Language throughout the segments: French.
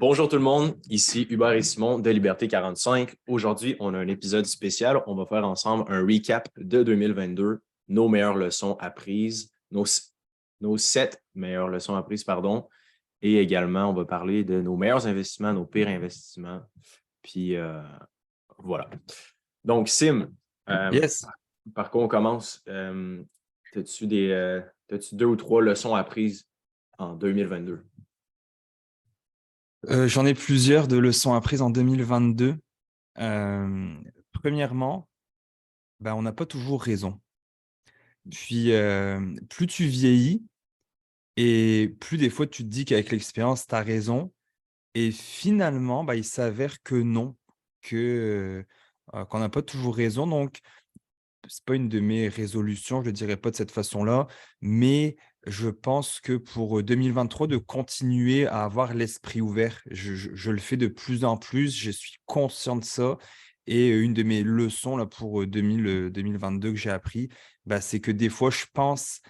Bonjour tout le monde, ici Hubert et Simon de Liberté 45. Aujourd'hui, on a un épisode spécial. On va faire ensemble un recap de 2022, nos meilleures leçons apprises, nos 7 meilleures leçons apprises, pardon. Et également, on va parler de nos meilleurs investissements, nos pires investissements. Puis voilà. Donc, Sim, Yes. par quoi on commence? T'as-tu 2 ou 3 leçons apprises en 2022? J'en ai plusieurs de leçons apprises en 2022. Premièrement, on n'a pas toujours raison. Puis, plus tu vieillis et plus des fois tu te dis qu'avec l'expérience, tu as raison. Et finalement, il s'avère que non, qu'on n'a pas toujours raison. Donc, c'est pas une de mes résolutions, je le dirais pas de cette façon-là, mais je pense que pour 2023, de continuer à avoir l'esprit ouvert. Je le fais de plus en plus, je suis conscient de ça et une de mes leçons là pour 2022 que j'ai appris, c'est que des fois, je pense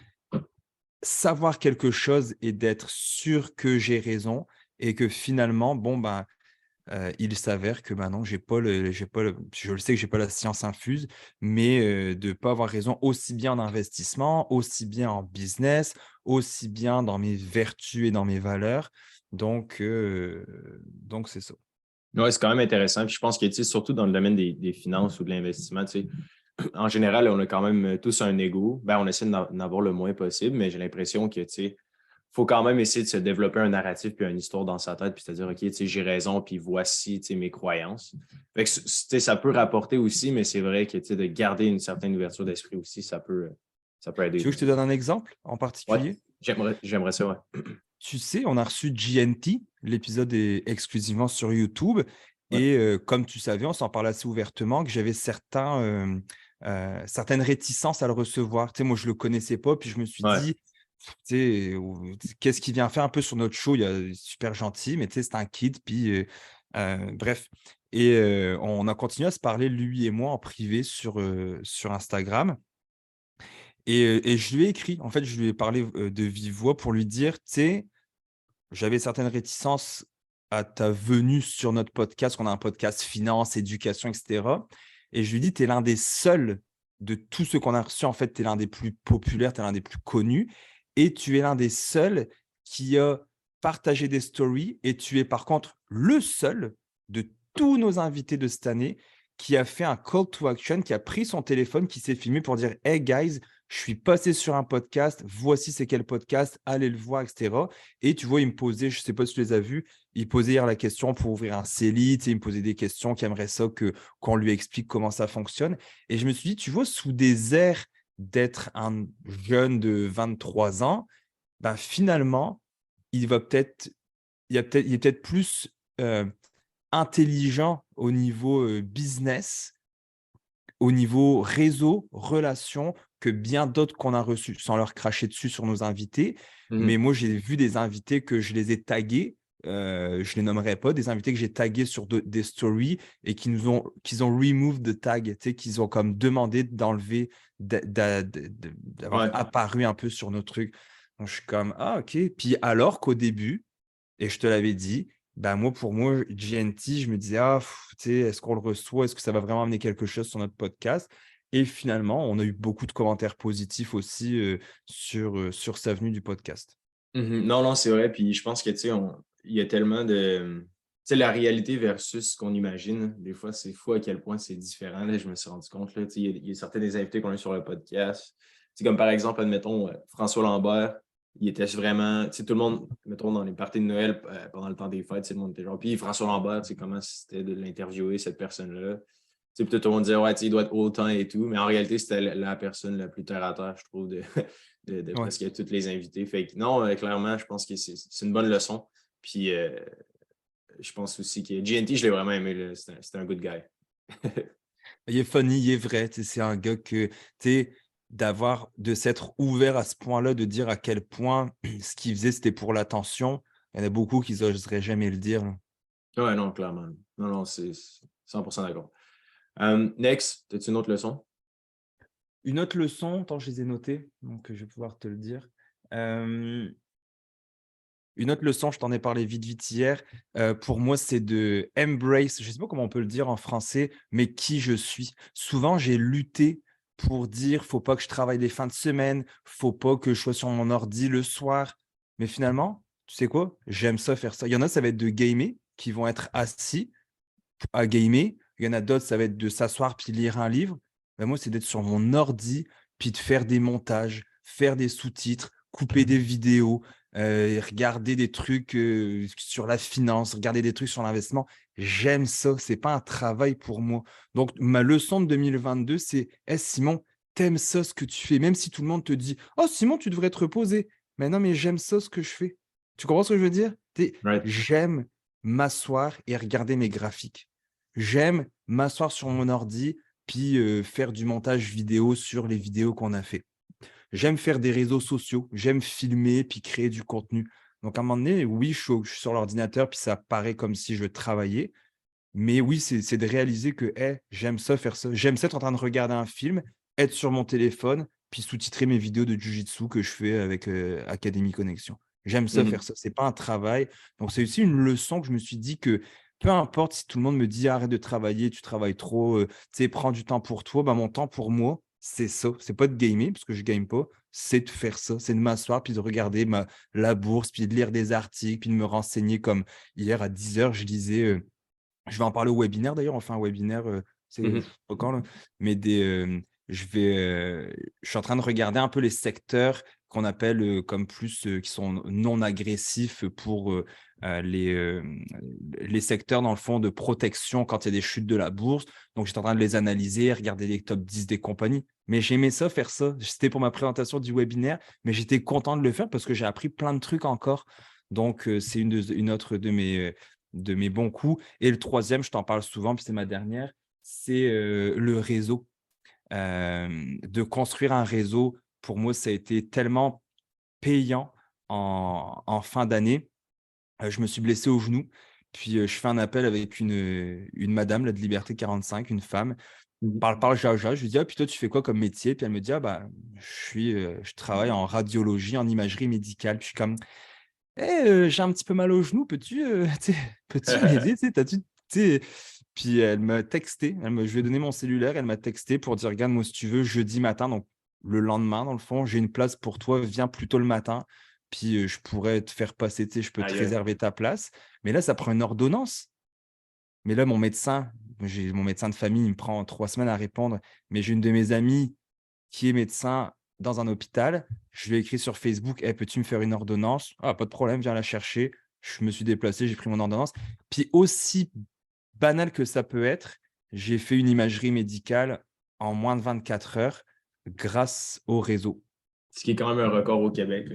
savoir quelque chose et d'être sûr que j'ai raison et que finalement, il s'avère que non, je le sais que j'ai pas la science infuse, mais de ne pas avoir raison aussi bien en investissement, aussi bien en business, aussi bien dans mes vertus et dans mes valeurs. Donc c'est ça. Oui, c'est quand même intéressant. Puis je pense que, tu sais, surtout dans le domaine des finances ou de l'investissement, tu sais, en général, on a quand même tous un ego. On essaie d'en avoir le moins possible, mais j'ai l'impression que, tu sais, faut quand même essayer de se développer un narratif puis une histoire dans sa tête, puis se dire, OK, tu sais, j'ai raison, puis voici, tu sais, mes croyances. Fait que, tu sais, ça peut rapporter aussi, mais c'est vrai que, tu sais, de garder une certaine ouverture d'esprit aussi, ça peut aider Tu veux que je te aussi. donne un exemple en Ouais, particulier? j'aimerais ça, ouais. Tu sais, on a reçu GNT, l'épisode est exclusivement sur YouTube Ouais, et comme tu savais, on s'en parlait assez ouvertement que j'avais certaines réticences à le recevoir. Tu sais, moi, je le connaissais pas, puis je me suis ouais. dit: «Tu sais, qu'est-ce qu'il vient faire un peu sur notre show?» Il est super gentil, mais tu sais, c'est un kid, puis bref et on a continué à se parler, lui et moi, en privé sur Instagram et je lui ai écrit. En fait, je lui ai parlé, de vive voix pour lui dire: «Tu sais, j'avais certaines réticences à ta venue sur notre podcast, qu'on a un podcast finance, éducation, et cetera et je lui dis: «Tu es l'un des seuls de tous ceux qu'on a reçus, en fait, tu es l'un des plus populaires, tu es l'un des plus connus et tu es l'un des seuls qui a partagé des stories et tu es par contre le seul de tous nos invités de cette année qui a fait un call to action, qui a pris son téléphone, qui s'est filmé pour dire: "Hey guys, je suis passé sur un podcast, voici c'est quel podcast, allez le voir", et cetera et tu vois, il me posait, je ne sais pas si tu les as vus, il posait hier la question pour ouvrir un CELI, tu sais, il me posait des questions, qui aimerait ça qu'on lui explique comment ça fonctionne. Et je me suis dit, tu vois, sous des airs d'être un jeune de 23 ans, finalement, il va peut-être, il est peut-être plus intelligent au niveau business, au niveau réseau, relations, que bien d'autres qu'on a reçus, sans leur cracher dessus sur nos invités. Mais Mhm. moi, j'ai vu des invités que je les ai tagués, je les nommerai pas, des invités que j'ai tagués sur des stories et qu'ils ont remove the tag, tu sais, qu'ils ont comme demandé d'enlever, d'avoir Ouais. apparu un peu sur nos trucs. Donc, je suis comme, ah, ok. Puis alors qu'au début, et je te l'avais dit, moi, pour moi, GNT, je me disais: «Ah, tu sais, est-ce qu'on le reçoit? Est-ce que ça va vraiment amener quelque chose sur notre podcast?» Et finalement, on a eu beaucoup de commentaires positifs aussi, sur sa venue du podcast. Mhm. Non, non, c'est vrai. Puis je pense que, tu sais, il y a tellement de. Tu sais, la réalité versus ce qu'on imagine. Des fois, c'est fou à quel point c'est différent. Là, je me suis rendu compte. Là, tu sais, il y a certains des invités qu'on a sur le podcast. C'est comme par exemple, admettons, François Lambert. Il était vraiment. Tu sais, tout le monde, mettons, dans les parties de Noël pendant le temps des fêtes, tu sais, le monde était genre. Puis François Lambert, tu sais, comment c'était de l'interviewer, cette personne-là. Tu sais, puis tout le monde disait, ouais, tu sais, il doit être autant et tout. Mais en réalité, c'était la personne la plus terre à terre, je trouve, de Ouais. presque tous les invités. Fait que non, clairement, je pense que c'est une bonne leçon. Puis je pense aussi que GNT, je l'ai vraiment aimé. Là. C'était un good guy. Il est funny, il est vrai, tu sais, c'est un gars que, tu sais, de s'être ouvert à ce point-là, de dire à quel point ce qu'il faisait, c'était pour l'attention. Il y en a beaucoup qui n'oseraient jamais le dire, là. Ouais, non, clairement. Non, non, c'est 100% d'accord. Next, as-tu une autre leçon? Une autre leçon, attends, je les ai notées, donc je vais pouvoir te le dire. Une autre leçon, je t'en ai parlé vite, vite hier, pour moi, c'est de embrace, je ne sais pas comment on peut le dire en français, mais qui je suis. Souvent, j'ai lutté pour dire: «Faut pas que je travaille les fins de semaine, faut pas que je sois sur mon ordi le soir». Mais finalement, tu sais quoi? J'aime ça, faire ça. Il y en a, ça va être de gamer, qui vont être assis à gamer. Il y en a d'autres, ça va être de s'asseoir puis lire un livre. Bah, moi, c'est d'être sur mon ordi, puis de faire des montages, faire des sous-titres, couper des vidéos, regarder des trucs, sur la finance, regarder des trucs sur l'investissement. J'aime ça, c'est pas un travail pour moi. Donc ma leçon de 2022, c'est: «Hey Simon, t'aimes ça ce que tu fais?» même si tout le monde te dit: «Oh Simon, tu devrais te reposer». Mais non, mais j'aime ça ce que je fais. Tu comprends ce que je veux dire? Right. J'aime m'asseoir et regarder mes graphiques. J'aime m'asseoir sur mon ordi, puis, faire du montage vidéo sur les vidéos qu'on a fait. J'aime faire des réseaux sociaux, j'aime filmer puis créer du contenu. Donc à un moment donné, oui, je suis sur l'ordinateur puis ça paraît comme si je travaillais, mais oui, c'est de réaliser que: «Hey, j'aime ça, faire ça». J'aime ça être en train de regarder un film, être sur mon téléphone, puis sous-titrer mes vidéos de jiu-jitsu que je fais avec, Académie Connexion. J'aime ça, faire Mhm. ça, c'est pas un travail. Donc c'est aussi une leçon que je me suis dit que peu importe si tout le monde me dit: «Arrête de travailler, tu travailles trop, tu sais, prends du temps pour toi», bah, mon temps pour moi, c'est ça. C'est pas de gamer parce que je game pas, c'est de faire ça, c'est de m'asseoir puis de regarder la bourse, puis de lire des articles, puis de me renseigner comme hier à 10 heures, je lisais, je vais en parler au webinaire d'ailleurs, on fait un webinaire, c'est je Mhm. sais pas quand là, mais je vais, je suis en train de regarder un peu les secteurs qu'on appelle, comme plus, qui sont non agressifs pour, les secteurs dans le fond de protection quand il y a des chutes de la bourse. Donc j'étais en train de les analyser, regarder les top 10 des compagnies. Mais j'aimais ça, faire ça. C'était pour ma présentation du webinaire, mais j'étais content de le faire parce que j'ai appris plein de trucs encore. Donc, c'est une autre de mes bons coups. Et le troisième, je t'en parle souvent, puis c'est ma dernière, c'est, le réseau. De construire un réseau, pour moi, ça a été tellement payant en fin d'année. Je me suis blessé au genou, puis, je fais un appel avec une madame là de Liberté 45, une femme. Mhm. Parle jaja, je lui dis: «Ah, puis toi, tu fais quoi comme métier?» Puis elle me dit: «Ah bah, je travaille en radiologie, en imagerie médicale». Puis je suis comme: «Eh, j'ai un petit peu mal au genou, peux-tu, tu sais, peux-tu m'aider? Tu sais, tu sais?» Puis elle m'a texté, je lui ai donné mon cellulaire, elle m'a texté pour dire: «Regarde, moi, si tu veux, jeudi matin», donc le lendemain, dans le fond, «j'ai une place pour toi, viens plus tôt le matin, puis, je pourrais te faire passer, tu sais, je peux te Aïe, aïe. réserver ta place». Mais là, ça prend une ordonnance. Mais là, j'ai mon médecin de famille, il me prend 3 semaines à répondre, mais j'ai une de mes amies qui est médecin dans un hôpital. Je lui ai écrit sur Facebook: «Hey, peux-tu me faire une ordonnance?» «Ah, pas de problème, viens la chercher». Je me suis déplacé, j'ai pris mon ordonnance. Puis aussi banal que ça peut être, j'ai fait une imagerie médicale en moins de 24 heures grâce au réseau. Ce qui est quand même un record au Québec,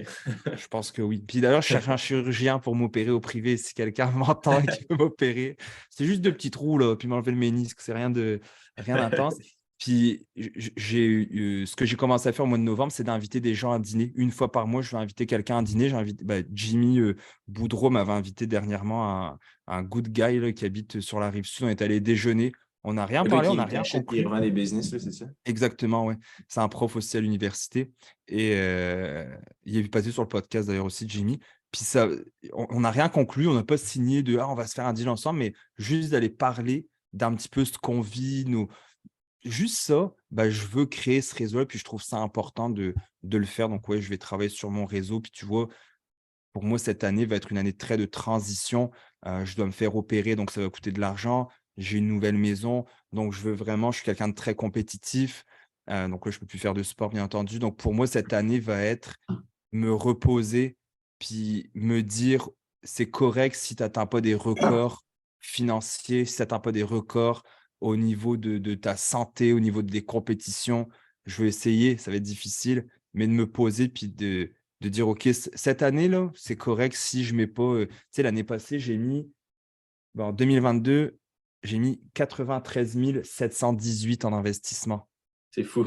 Je pense que oui. Puis d'ailleurs, je cherche un chirurgien pour m'opérer au privé si quelqu'un m'entend et qui veut m'opérer. C'est juste 2 petits trous là, puis m'enlever le ménisque, c'est rien d'intense. Puis j'ai eu, ce que j'ai commencé à faire au mois de novembre, c'est d'inviter des gens à dîner. Une fois par mois, je vais inviter quelqu'un à dîner. J'ai invité Jimmy, Boudreau m'avait invité dernièrement un good guy là, qui habite sur la rive sud. On est allé déjeuner. On n'a rien Le gars parlé, on n'a qui rien achète et conclu. revend des business, là, c'est ça? Exactement, ouais. C'est un prof aussi à l'université et il est passé sur le podcast d'ailleurs aussi, Jimmy. Puis ça, on n'a rien conclu, on n'a pas signé de: «Ah, on va se faire un deal ensemble», mais juste d'aller parler d'un petit peu ce qu'on vit, nos juste ça, bah, je veux créer ce réseau-là, puis je trouve ça important de le faire. Donc ouais, je vais travailler sur mon réseau. Puis tu vois, pour moi, cette année va être une année très de transition. Je dois me faire opérer, donc ça va coûter de l'argent. J'ai une nouvelle maison, donc je suis quelqu'un de très compétitif, donc là, je peux plus faire de sport, bien entendu. Donc pour moi, cette année va être me reposer, puis me dire: «C'est correct si tu atteins pas des records financiers, si tu atteins pas des records au niveau de ta santé, au niveau des compétitions. Je vais essayer, ça va être difficile, mais de me poser puis de dire: «OK, cette année-là, c'est correct si je mets pas», tu sais, l'année passée, en 2022, j'ai mis 93 718 en investissement. C'est fou.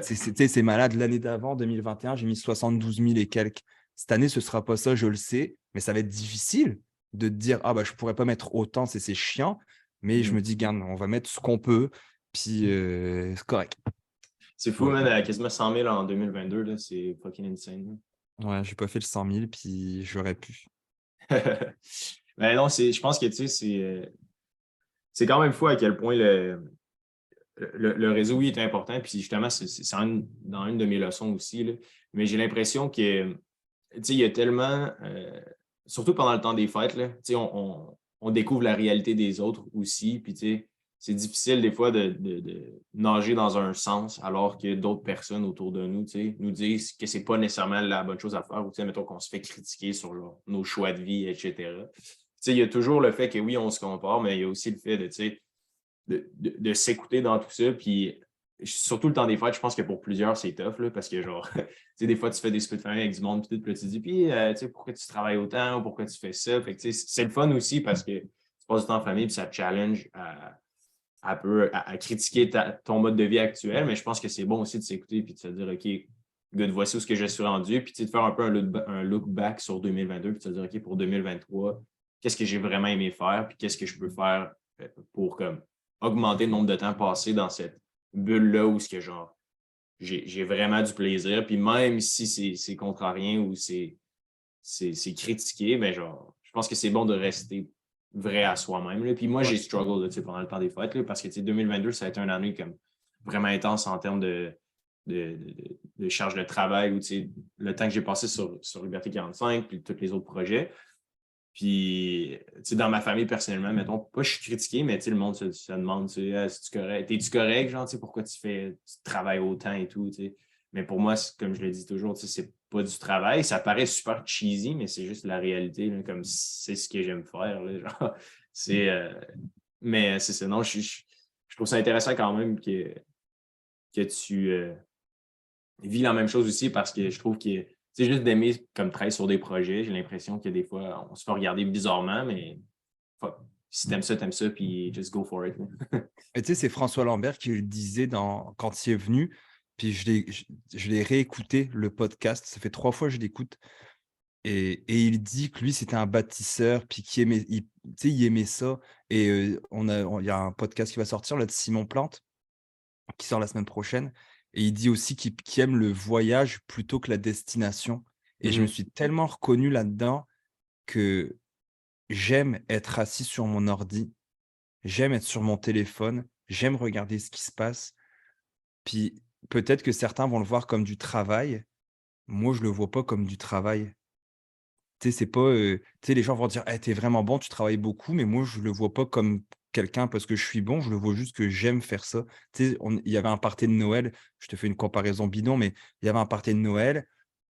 Tu sais, c'est malade. L'année d'avant, 2021, j'ai mis 72 000 et quelques. Cette année, ce sera pas ça, je le sais, mais ça va être difficile de te dire: «Ah bah, je pourrais pas mettre autant, c'est chiant». Mais je Mhm. me dis: «Garde, on va mettre ce qu'on peut, puis, c'est correct». C'est fou, Ouais. man, à quasiment 100 000 en 2022, là, c'est fucking insane. Ouais, j'ai pas fait le 100 000, puis j'aurais pu. Ben non, je pense que, tu sais, c'est quand même fou à quel point le réseau, oui, est important. Puis justement, dans une de mes leçons aussi, là. Mais j'ai l'impression que, tu sais, il y a tellement, surtout pendant le temps des fêtes, là, tu sais, on découvre la réalité des autres aussi. Puis, tu sais, c'est difficile des fois de nager dans un sens alors que d'autres personnes autour de nous, tu sais, nous disent que c'est pas nécessairement la bonne chose à faire ou, tu sais, mettons qu'on se fait critiquer sur nos choix de vie, etc. Tu sais, il y a toujours le fait que oui, on se compare, mais il y a aussi le fait de, tu sais, de s'écouter dans tout ça. Puis surtout le temps des fêtes, je pense que pour plusieurs, c'est tough, là, parce que genre, tu sais, des fois, tu fais des soupers de famille avec du monde, puis tu te dis, puis, tu sais, pourquoi tu travailles autant ou pourquoi tu fais ça? Fait que, tu sais, c'est le fun aussi parce que tu passes du temps en famille, puis ça te challenge à critiquer ton mode de vie actuel, mais je pense que c'est bon aussi de s'écouter puis de se dire, OK, good, voici où ce que je suis rendu, puis de faire un peu un look back sur 2022, puis de se dire, OK, pour 2023, qu'est-ce que j'ai vraiment aimé faire, puis qu'est-ce que je peux faire pour comme augmenter le nombre de temps passé dans cette bulle-là où ce que genre j'ai vraiment du plaisir. Puis même si c'est contrarien ou c'est critiqué, mais genre, je pense que c'est bon de rester vrai à soi-même. Là. Puis moi, Ouais. j'ai struggle là, pendant le temps des fêtes là, parce que 2022, ça a été une année comme vraiment intense en termes de charge de travail ou le temps que j'ai passé sur Liberté 45 puis tous les autres projets. Puis, dans ma famille, personnellement, mettons, pas je suis critiqué, mais le monde se demande, ah, si tu correct, t'es-tu correct, genre, pourquoi tu travailles autant et tout, t'sais. Mais pour moi, comme je le dis toujours, c'est pas du travail. Ça paraît super cheesy, mais c'est juste la réalité, là, comme c'est ce que j'aime faire, là, genre. C'est, mais c'est ça. Non, je trouve ça intéressant quand même que tu vis la même chose aussi parce que je trouve que c'est juste d'aimer comme travailler sur des projets. J'ai l'impression que des fois, on se fait regarder bizarrement, mais si t'aimes ça, puis just go for it. Et tu sais, c'est François Lambert qui le disait quand il est venu, puis je l'ai réécouté le podcast, ça fait 3 fois que je l'écoute et il dit que lui, c'était un bâtisseur, puis qu'il aimait tu sais, il aimait ça et il y a un podcast qui va sortir là de Simon Plante, qui sort la semaine prochaine et il dit aussi qu'il aime le voyage plutôt que la destination et je me Mhm. suis tellement reconnu là-dedans que j'aime être assis sur mon ordi, j'aime être sur mon téléphone, j'aime regarder ce qui se passe. Puis peut-être que certains vont le voir comme du travail. Moi, je le vois pas comme du travail. Tu sais, c'est pas, tu sais, les gens vont dire: «Eh, tu vraiment bon, tu travailles beaucoup», mais moi, je le vois pas comme quelqu'un parce que je suis bon, je le vois juste que j'aime faire ça. Tu sais, il y avait un party de Noël, je te fais une comparaison bidon, mais il y avait un party de Noël,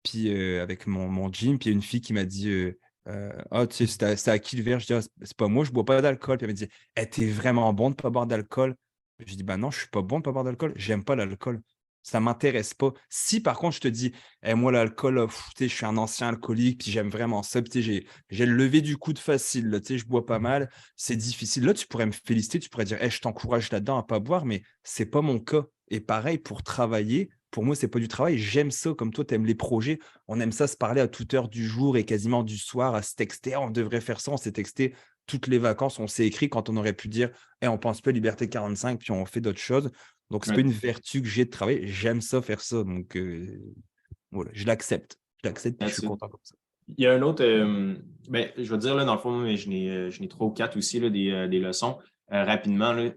puis, avec mon gym, puis il y a une fille qui m'a dit, «Ah, tu sais, c'est à qui le verre?» Je dis: «Ah, c'est pas moi, je bois pas d'alcool». Puis elle m'a dit: «Eh, tu vraiment bon de pas boire d'alcool». Je dis: «Bah non, je suis pas bon de pas boire d'alcool, j'aime pas l'alcool, ça m'intéresse pas». Si par contre je te dis: «Eh moi l'alcool, tu sais, je suis un ancien alcoolique, puis j'aime vraiment ça, puis tu sais, j'ai le lever du coude facile là, tu sais, je bois pas mal, c'est difficile». Là, tu pourrais me féliciter, tu pourrais dire: «Eh, je t'encourage là-dedans à pas boire», mais c'est pas mon cas et pareil pour travailler, pour moi, c'est pas du travail, j'aime ça comme toi, tu aimes les projets. On aime ça se parler à toute heure du jour et quasiment du soir, à se texter: «Ah, on devrait faire ça». On s'est texté toutes les vacances, on s'est écrit quand on aurait pu dire: «Eh, on pense pas Liberté 45 puis on fait d'autres choses». Donc c'est pas Ouais. une vertu que j'ai de travailler, j'aime ça faire ça donc voilà, je l'accepte. Je l'accepte puis je That's suis it. content comme ça. Il y a un autre, ben, je vais dire, là, dans le fond, mais je n'ai trois ou quatre aussi, là, des leçons rapidement. Là.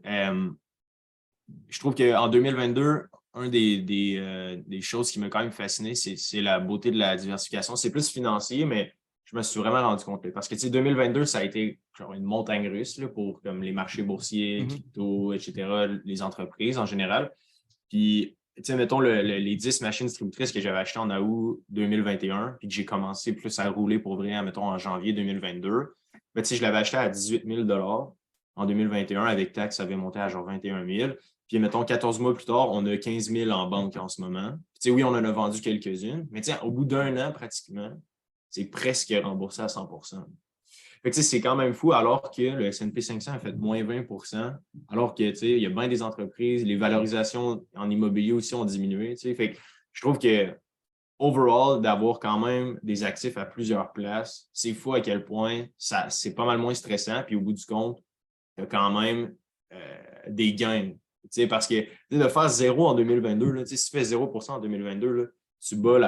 Je trouve qu'en 2022, un des choses qui m'a quand même fasciné, c'est la beauté de la diversification. C'est plus financier, mais je me suis vraiment rendu compte. Là, parce que 2022, ça a été genre une montagne russe là, pour comme les marchés boursiers, Mmh. crypto, etc., les entreprises en général. Puis, mettons les 10 machines distributrices que j'avais achetées en août 2021, puis que j'ai commencé plus à rouler pour vrai, mettons, en janvier 2022, ben, je l'avais acheté à 18 000 en 2021. Avec taxes, ça avait monté à genre 21 000. Puis, mettons, 14 mois plus tard, on a 15 000 en banque en ce moment. Puis, oui, on en a vendu quelques-unes, mais au bout d'un an, pratiquement, c'est presque remboursé à 100 fait que, c'est quand même fou, alors que le S&P 500 a fait moins 20 alors que il y a bien des entreprises, les valorisations en immobilier aussi ont diminué. Fait que je trouve que overall, d'avoir quand même des actifs à plusieurs places, c'est fou à quel point c'est pas mal moins stressant. Puis au bout du compte, tu as quand même des gains. Parce que de faire zéro en 2022, là, si tu fais 0 en 2022, là, tu bats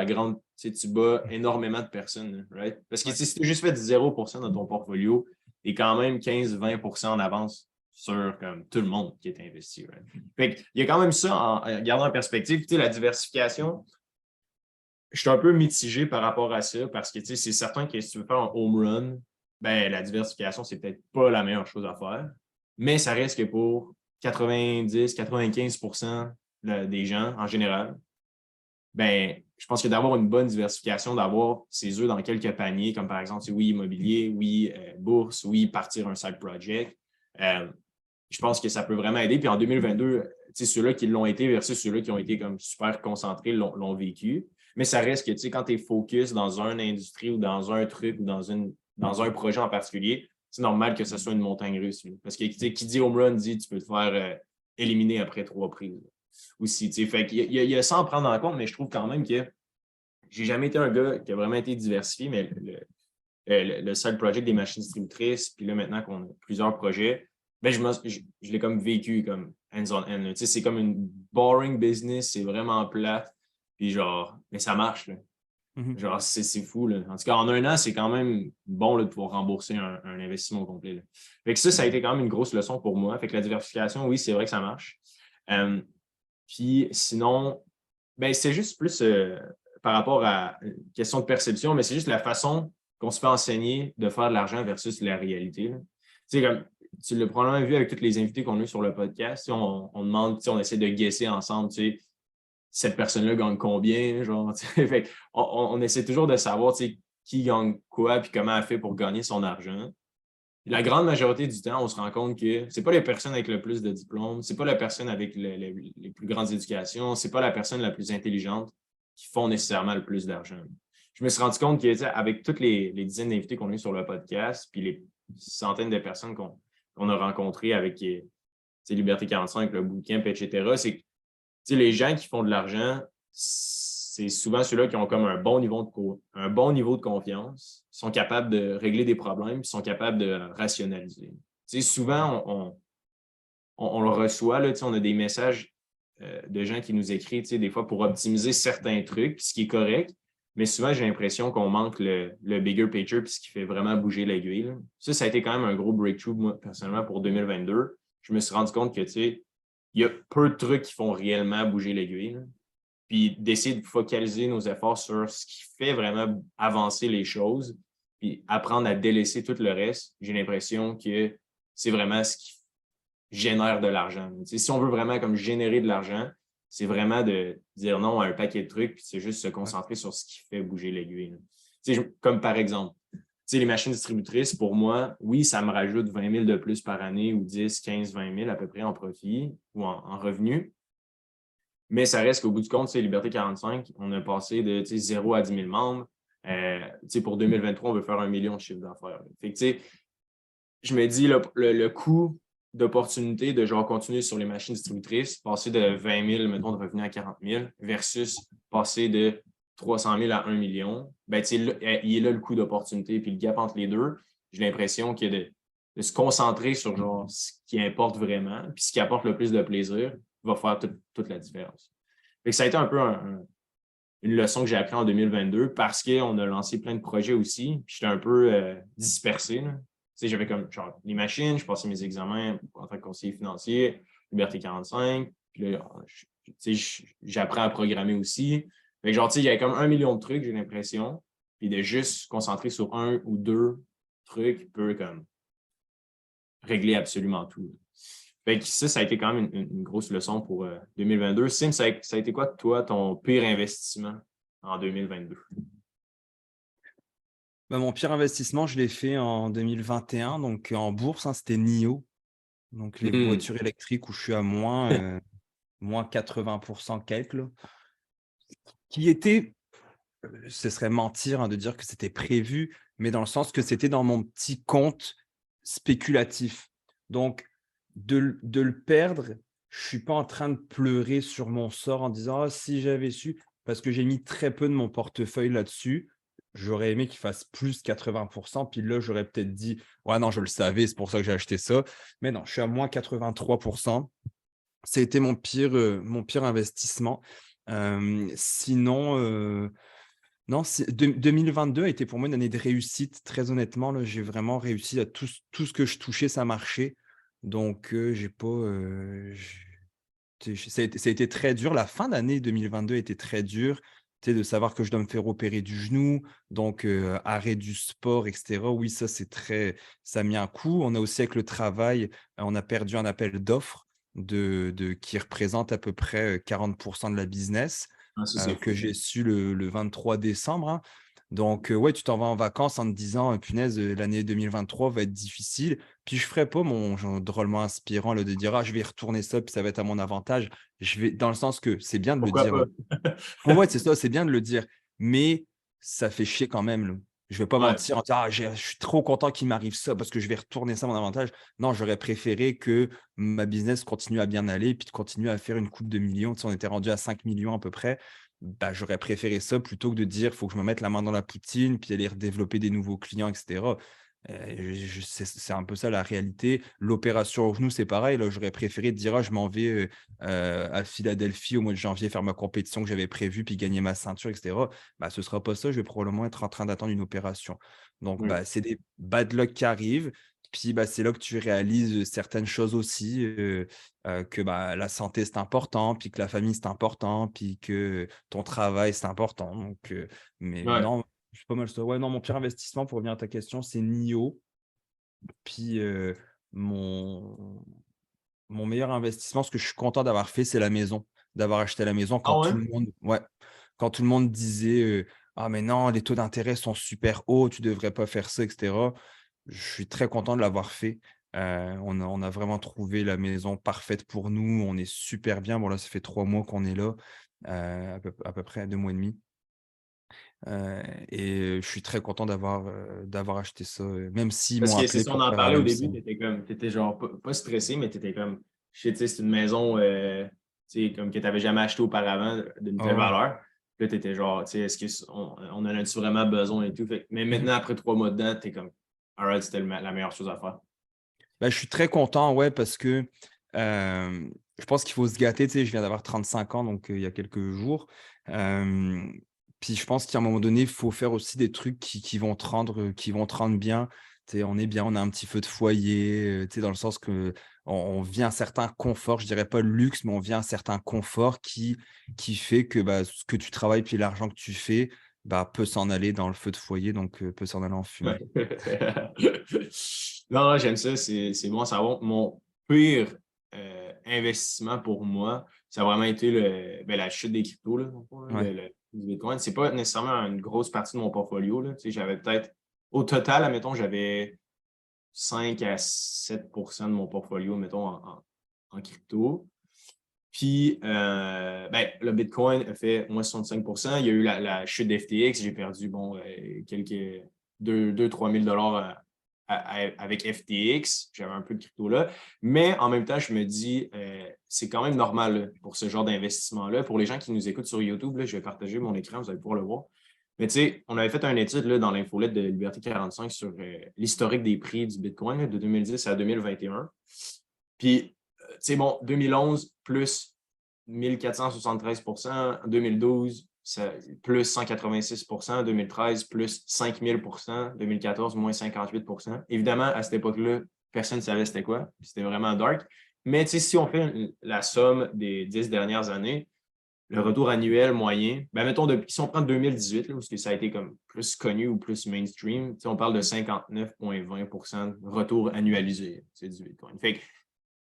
tu bats énormément de personnes, right? Parce que si tu as juste fait 0% dans ton portfolio, tu es quand même 15-20% en avance sur comme, tout le monde qui est investi. Right? Fait qu'il y a quand même ça en gardant en perspective. Tu sais, la diversification, je suis un peu mitigé par rapport à ça parce que c'est certain que si tu veux faire un home run, ben, la diversification, c'est peut-être pas la meilleure chose à faire. Mais ça reste que pour 90-95% des gens en général, ben, je pense que d'avoir une bonne diversification, d'avoir ses œufs dans quelques paniers, comme par exemple, oui, immobilier, oui, bourse, oui, partir un side project, je pense que ça peut vraiment aider. Puis en 2022, ceux-là qui l'ont été versus ceux-là qui ont été comme super concentrés l'ont vécu. Mais ça reste que quand tu es focus dans une industrie ou dans un truc ou dans un projet en particulier, c'est normal que ce soit une montagne russe. Parce que qui dit home run dit tu peux te faire éliminer après 3 prises aussi. Fait qu'il y a ça à prendre en compte, mais je trouve quand même que j'ai jamais été un gars qui a vraiment été diversifié, mais le side project des machines distributrices, puis là, maintenant qu'on a plusieurs projets, ben, je l'ai comme vécu comme hands-on-hand. C'est comme une boring business, c'est vraiment plate, puis genre, mais ça marche. Là. Genre, c'est fou. Là. En tout cas, en un an, c'est quand même bon là, de pouvoir rembourser un investissement complet. Là. Fait que ça a été quand même une grosse leçon pour moi. Fait que la diversification, oui, c'est vrai que ça marche. Puis sinon, ben, c'est juste plus par rapport à une question de perception, mais c'est juste la façon qu'on se fait enseigner de faire de l'argent versus la réalité. Comme tu l'as probablement vu avec tous les invités qu'on a eu sur le podcast. On demande, on essaie de guesser ensemble, cette personne-là gagne combien, genre, fait, on essaie toujours de savoir qui gagne quoi et comment elle fait pour gagner son argent. La grande majorité du temps, on se rend compte que c'est pas les personnes avec le plus de diplômes, c'est pas la personne avec les plus grandes éducations, c'est pas la personne la plus intelligente qui font nécessairement le plus d'argent. Je me suis rendu compte que avec toutes les dizaines d'invités qu'on a eu sur le podcast, puis les centaines de personnes qu'on a rencontrées avec Liberté 45, le bootcamp, etc., c'est que les gens qui font de l'argent, c'est souvent ceux-là qui ont comme un bon niveau de confiance, sont capables de régler des problèmes, sont capables de rationaliser. Souvent, on le reçoit, là, on a des messages de gens qui nous écrivent des fois pour optimiser certains trucs, ce qui est correct, mais souvent, j'ai l'impression qu'on manque le bigger picture puis ce qui fait vraiment bouger l'aiguille. Ça a été quand même un gros breakthrough, moi, personnellement, pour 2022. Je me suis rendu compte que, il y a peu de trucs qui font réellement bouger l'aiguille. Puis d'essayer de focaliser nos efforts sur ce qui fait vraiment avancer les choses, puis apprendre à délaisser tout le reste. J'ai l'impression que c'est vraiment ce qui génère de l'argent. Si on veut vraiment comme générer de l'argent, c'est vraiment de dire non à un paquet de trucs, puis c'est juste se concentrer sur ce qui fait bouger l'aiguille. Comme par exemple, les machines distributrices, pour moi, oui, ça me rajoute 20 000 de plus par année ou 10, 15, 20 000 à peu près en profit ou en revenus. Mais ça reste qu'au bout du compte, Liberté 45, on a passé de 0 à 10 000 membres. Pour 2023, on veut faire 1 million de chiffre d'affaires. Fait que, je me dis, le coût d'opportunité de genre continuer sur les machines distributrices, passer de 20 000, mettons, de revenus à 40 000 versus passer de 300 000 à 1 million, ben, il est là le coût d'opportunité. Puis le gap entre les deux, j'ai l'impression qu'il y a de se concentrer sur genre, ce qui importe vraiment, puis ce qui apporte le plus de plaisir va faire toute la différence. Fait que ça a été un peu une leçon que j'ai appris en 2022 parce qu'on a lancé plein de projets aussi. Puis j'étais un peu dispersé. J'avais comme genre, les machines, je passais mes examens en tant que conseiller financier, Liberté 45. Puis là, j'apprends à programmer aussi. Fait que genre, il y avait comme 1 million de trucs, j'ai l'impression. Puis de juste se concentrer sur un ou deux trucs peut comme régler absolument tout. Fait que ça a été quand même une grosse leçon pour 2022. Sim, ça a été quoi, toi, ton pire investissement en 2022? Mon pire investissement, je l'ai fait en 2021, donc en bourse, c'était NIO, donc les voitures électriques où je suis à moins 80% quelques, là, qui était, ce serait mentir de dire que c'était prévu, mais dans le sens que c'était dans mon petit compte spéculatif. Donc, de le perdre, je ne suis pas en train de pleurer sur mon sort en disant « Ah, si j'avais su », parce que j'ai mis très peu de mon portefeuille là-dessus. J'aurais aimé qu'il fasse plus 80%, puis là, j'aurais peut-être dit « Ouais, non, je le savais, c'est pour ça que j'ai acheté ça. » Mais non, je suis à moins 83%. Ça a été mon pire investissement. Sinon, Non, 2022 a été pour moi une année de réussite. Très honnêtement, là, j'ai vraiment réussi à tout ce que je touchais, ça marchait. Donc, j'ai pas, ça a été très dur. La fin d'année 2022 a été très dure, tu sais, de savoir que je dois me faire opérer du genou, donc arrêt du sport et cetera. Oui, ça a mis un coup. On a aussi avec le travail, on a perdu un appel d'offres qui représente à peu près, 40 de la business, Ah, ça, c'est que fou. j'ai su le 23 décembre, hein. Donc ouais, tu t'en vas en vacances en te disant: «Punaise, l'année 2023 va être difficile». Puis je ferai pas mon genre drôlement inspirant là, de dire: «Ah, je vais retourner ça, puis ça va être à mon avantage». Je vais dans le sens que c'est bien de le Pourquoi dire, pas? ouais, ouais, c'est ça, c'est bien de le dire, mais ça fait chier quand même, là. Je vais pas Ouais, mentir en disant: «Ah, je suis trop content qu'il m'arrive ça parce que je vais retourner ça à mon avantage». Non, j'aurais préféré que ma business continue à bien aller, puis de continuer à faire une coupe de millions. Tu sais, on était rendu à 5 millions à peu près. Bah, j'aurais préféré ça plutôt que de dire: «Faut que je me mette la main dans la poutine, puis aller redévelopper des nouveaux clients et cetera». Je c'est un peu ça la réalité. L'opération au genou, c'est pareil, là, j'aurais préféré dire: «Ah, je m'en vais, à Philadelphie au mois de janvier faire ma compétition que j'avais prévue, puis gagner ma ceinture et cetera». Bah, ce sera pas ça, je vais probablement être en train d'attendre une opération. Donc oui. bah, c'est des bad luck qui arrivent, puis, bah, c'est là que tu réalises, certaines choses aussi, que, bah, la santé, c'est important, puis que la famille, c'est important, puis que ton travail, c'est important. Donc mais Ouais. non, c'est pas mal ça. Ouais, non, mon pire investissement, pour revenir à ta question, c'est NIO. Puis, mon mon meilleur investissement, ce que je suis content d'avoir fait, c'est la maison. D'avoir acheté la maison quand Ah tout ouais? le monde, ouais, quand tout le monde disait, «Ah mais non, les taux d'intérêt sont super hauts, tu devrais pas faire ça» et cetera. Je suis très content de l'avoir fait. On a vraiment trouvé la maison parfaite pour nous. On est super bien. Bon là, ça fait 3 mois qu'on est là, à peu près 2 mois et demi. Et je suis très content d'avoir acheté ça, même s'ils Parce m'ont que c'est appelé ça, on pour en faire un parlait au MC. début, t'étais genre pas stressé, mais t'étais comme, je sais, tu sais, c'est une maison, tu sais, comme que t'avais jamais acheté auparavant d'une Ah telle ouais. valeur. Puis là, t'étais genre, tu sais, est-ce qu'on en a-tu vraiment besoin et tout? Mais Mmh. maintenant, après 3 mois dedans, t'es comme, alright, c'était la meilleure chose à faire. Bah, je suis très content, ouais, parce que, je pense qu'il faut se gâter, tu sais? Je viens d'avoir 35 ans, donc il y a quelques jours. Hem, Puis je pense qu'à un moment donné, il faut faire aussi des trucs qui vont te rendre bien. Tu sais? On est bien, on a un petit feu de foyer, tu sais? Dans le sens qu'on vit un certain confort, je dirais pas le luxe, mais on vit un certain confort qui fait que, bah, ce que tu travailles, puis l'argent que tu fais, bah, peut s'en aller dans le feu de foyer, donc peut s'en aller en Ouais. fumée. Non, j'aime ça, c'est bon à savoir. Mon pire investissement pour moi, ça a vraiment été la chute des cryptos, là, dans le fond, là, Ouais. du Bitcoin. C'est pas nécessairement une grosse partie de mon portfolio. Là. Tu sais, j'avais peut-être, au total, admettons, j'avais 5 à 7 de mon portfolio, mettons, en crypto. Puis, le Bitcoin a fait moins 65%. Il y a eu la chute d'FTX. J'ai perdu, bon, quelques 2 3 000 avec FTX. J'avais un peu de crypto là. Mais en même temps, je me dis, c'est quand même normal là, pour ce genre d'investissement-là. Pour les gens qui nous écoutent sur YouTube, là, je vais partager mon écran, vous allez pouvoir le voir. Mais tu sais, on avait fait une étude là, dans l'infolette de Liberté 45 sur l'historique des prix du Bitcoin là, de 2010 à 2021. Puis, tu sais, bon, 2011 plus 1473 2012 plus 186 2013 plus 5000 2014 moins 58 Évidemment, à cette époque-là, personne ne savait c'était quoi. C'était vraiment dark. Mais tu sais, si on fait la somme des 10 dernières années, le retour annuel moyen, ben mettons, si on prend 2018, là, parce que ça a été comme plus connu ou plus mainstream, on parle de 59,20 de retour annualisé du Bitcoin. Fait que